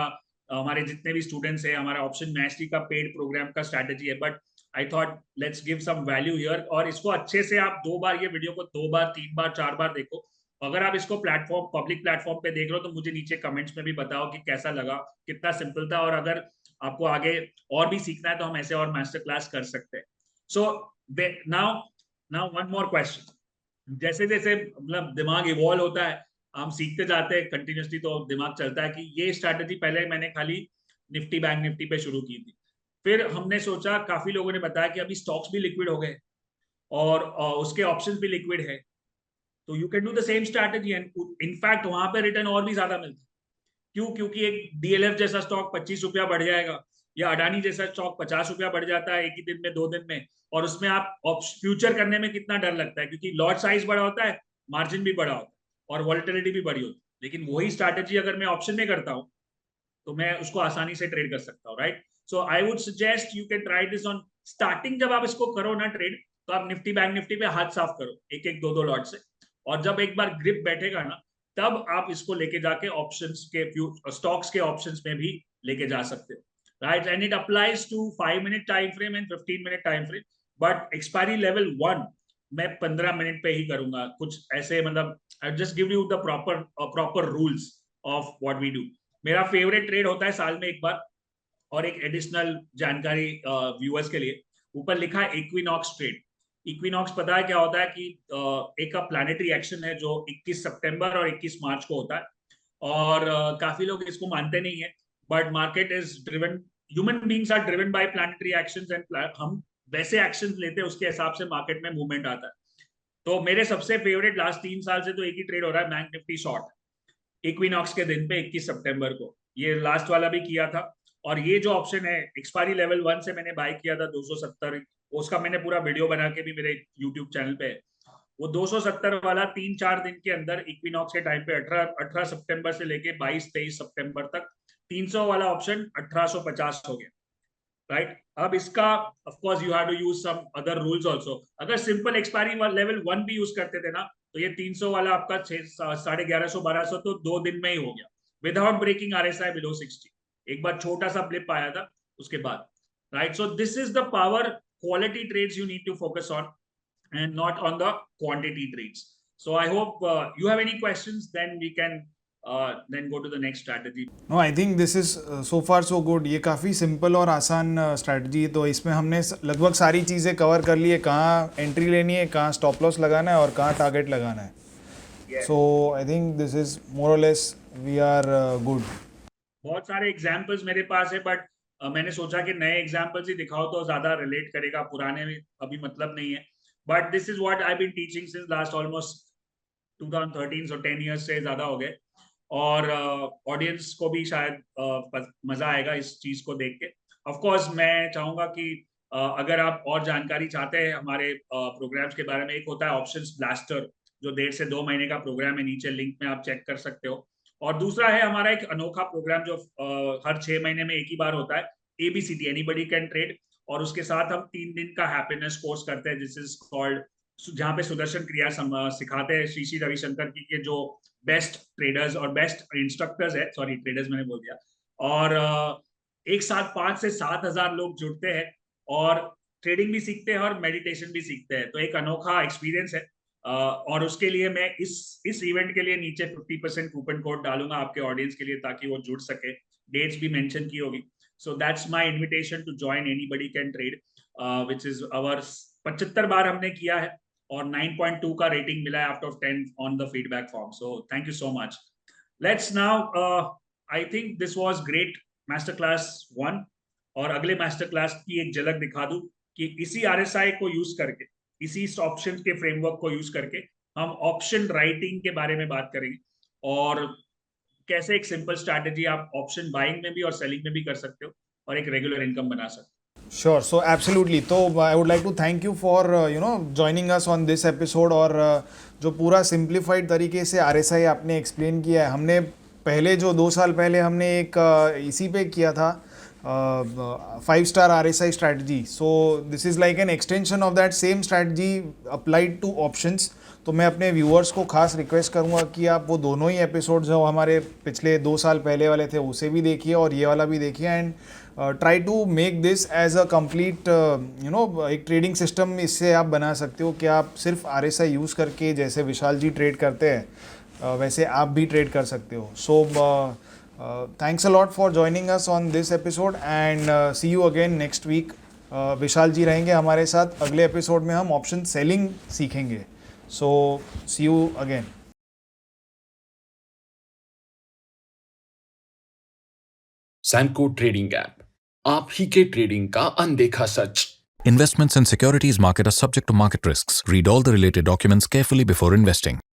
हमारे जितने भी स्टूडेंट्स हैं, हमारा ऑप्शन मैस्टरी का पेड प्रोग्राम का स्ट्रैटेजी है। But I thought let's give some value here, और इसको अच्छे से आप 2 बार, ये वीडियो को 2 बार, 3 बार, 4 बार देखो। अगर आप इसको प्लेटफॉर्म, पब्लिक प्लेटफॉर्म पे देख रहे हो, तो मुझे नीचे कमेंट्स में भी बताओ कि कैसा लगा, कितना सिंपल था, और अगर आपको आगे और भी सीखना है तो हम ऐसे और मास्टर क्लास कर सकते हैं। So now now one more question. जैसे जैसे मतलब दिमाग इवॉल्व होता है, हम सीखते जाते हैं कंटिन्यूसली, तो दिमाग चलता है कि ये स्ट्रैटेजी पहले मैंने खाली निफ्टी बैंक निफ्टी पे शुरू की थी। फिर हमने सोचा, काफी लोगों ने बताया कि अभी स्टॉक्स भी लिक्विड हो गए, और उसके ऑप्शंस भी लिक्विड है, तो you can do the same strategy, and in fact वहां पे रिटर्न और भी ज्यादा मिलता है। क्यों? क्योंकि एक डीएलएफ जैसा स्टॉक 25 रुपया बढ़ जाएगा, या अडानी जैसा स्टॉक 50 रुपया बढ़ जाता है एक ही दिन में, 2 दिन में, और उसमें आप फ्यूचर करने में कितना डर लगता है, क्योंकि लॉट साइज बड़ा होता है, मार्जिन भी बड़ा होता है, और वॉलेटिलिटी भी बड़ी होती है। लेकिन वही स्ट्रैटेजी अगर मैं ऑप्शन में करता हूँ, तो मैं उसको आसानी से ट्रेड कर सकता हूँ, right. So I would suggest you can try this on starting. जब आप इसको करो ना ट्रेड, तो आप निफ्टी बैंक निफ्टी पे हाथ साफ करो, एक एक दो दो लॉट से, और जब एक बार ग्रिप बैठेगा ना, तब आप इसको लेके जाके ऑप्शंस के स्टॉक्स के ऑप्शंस में भी लेके जा सकते हो, right. And it applies to 5 minute time frame and 15 minute time frame. But expiry level 1 मैं 15 मिनट पे ही करूंगा, कुछ ऐसे, मतलब I just give you the proper rules of what we do. मेरा फेवरेट ट्रेड होता है साल में एक बार, और एक एडिशनल जानकारी व्यूअर्स के लिए, ऊपर लिखा है इक्विनॉक्स ट्रेड। इक्विनॉक्स पता है क्या होता है? कि एक प्लैनेटरी एक्शन है जो 21 सितंबर और 21 मार्च को होता है, और काफी लोग इसको मानते नहीं है, but market is driven, human beings are driven by planetary actions, and हम वैसे एक्शंस लेते हैं, उसके हिसाब से मार्केट में मूवमेंट आता है। तो मेरे सबसे फेवरेट लास्ट 3 साल से तो एक ही ट्रेड हो रहा है, बैंक निफ्टी शॉर्ट, इक्विनॉक्स के दिन पे 21 सितंबर को, ये लास्ट वाला भी किया था। और ये जो ऑप्शन है, एक्सपायरी लेवल 1 से मैंने बाय किया था 270, उसका मैंने पूरा वीडियो बना के भी मेरे यूट्यूब चैनल पे है। वो 270 वाला 3-4 दिन के अंदर, इक्विनॉक्स के टाइम पे 18 सितंबर से लेके 22-23 सितंबर तक, 300 वाला ऑप्शन 1850 हो गया, राइट। अब इसका of course you have to use some other rules also. अगर सिंपल एक्सपायरी लेवल 1 भी यूज करते थे ना, तो ये 300 वाला आपका 1150-1200 तो 2 दिन में ही हो गया, विदाउट ब्रेकिंग आरएसआई बिलो 60। एक बार छोटा सा ब्लिप आया था उसके बाद, right. So this is the power, quality trades you need to focus on, and not on the quantity trades. So I hope you have any questions, then we can then go to the next strategy. No, I think this is so far so good. ये काफ़ी simple और आसान strategy है, तो इसमें हमने लगभग सारी चीज़ें कवर कर ली है, कहाँ एंट्री लेनी है, कहाँ स्टॉप लॉस लगाना है, और कहाँ टारगेट लगाना है। Yes. So I think this is more और लेस वी आर गुड। बहुत सारे एग्जाम्पल्स मेरे पास है, बट मैंने सोचा कि नए एग्जाम्पल्स ही दिखाओ तो ज्यादा रिलेट करेगा, पुराने में अभी मतलब नहीं है। But this is what I been teaching since last almost 2013, सो 10 इयर्स से ज्यादा हो गए, और ऑडियंस को भी शायद मजा आएगा इस चीज को देख के। ऑफ कोर्स मैं चाहूंगा कि अगर आप और जानकारी चाहते हैं हमारे प्रोग्राम्स के बारे में, एक होता है ऑप्शंस ब्लास्टर, जो 1.5 से 2 महीने का प्रोग्राम है, नीचे लिंक में आप चेक कर सकते हो। और दूसरा है हमारा एक अनोखा प्रोग्राम जो हर 6 महीने में एक ही बार होता है, एबीसीटी, एनीबडी कैन ट्रेड, और उसके साथ हम 3 दिन का हैप्पीनेस कोर्स करते हैं, दिस इज कॉल्ड, जहाँ पे सुदर्शन क्रिया सिखाते हैं श्री श्री रविशंकर की के जो बेस्ट ट्रेडर्स और बेस्ट इंस्ट्रक्टर्स है, सॉरी ट्रेडर्स मैंने बोल दिया, और एक साथ 5 से 7 हजार लोग जुड़ते हैं, और ट्रेडिंग भी सीखते हैं और मेडिटेशन भी सीखते हैं, तो एक अनोखा एक्सपीरियंस है। और उसके लिए मैं इस इवेंट के लिए नीचे 50% कूपन कोड डालूंगा आपके ऑडियंस के लिए, ताकि वो जुड़ सके, डेट्स भी मेंशन की होगी। So that's my invitation to join anybody can trade, which is our 75 बार हमने किया है, और 9.2 का रेटिंग मिला है out of 10 on the feedback form. So thank you so much. Let's now, I think this was great master class 1, और अगले मास्टर क्लास की एक झलक दिखा दूं कि इसी आरएसआई को यूज करके, इसी ऑप्शन के फ्रेमवर्क को यूज करके हम ऑप्शन राइटिंग के बारे में बात करेंगे, और कैसे एक सिंपल स्ट्रैटेजी आप ऑप्शन बाइंग में भी और सेलिंग में भी कर सकते हो, और एक रेगुलर इनकम बना सकते हो। Sure. So absolutely. तो I would like to thank you for joining us on this episode और जो पूरा simplified तरीके से RSI आपने explain किया है. हमने पहले जो 2 साल पहले हमने एक इसी पे किया था 5-star RSI strategy. So this is like an extension of that same strategy applied to options. तो मैं अपने व्यूअर्स को खास रिक्वेस्ट करूंगा कि आप वो दोनों ही एपिसोड जो हमारे पिछले 2 साल पहले वाले थे उसे भी देखिए और ये वाला भी देखिए and try to make this as a complete एक ट्रेडिंग सिस्टम इससे आप बना सकते हो कि आप सिर्फ RSI यूज़ करके जैसे विशाल जी ट्रेड करते हैं वैसे आप भी ट्रेड कर सकते हो. So thanks a lot for joining us on this episode and see you again next week. Vishal ji रहेंगे हमारे साथ. अगले एपिसोड में हम ऑप्शन सेलिंग सीखेंगे. So, see you again. Samco trading app, आप ही के ट्रेडिंग का अनदेखा सच. Investments in securities market are subject to market risks. Read all the related documents carefully before investing.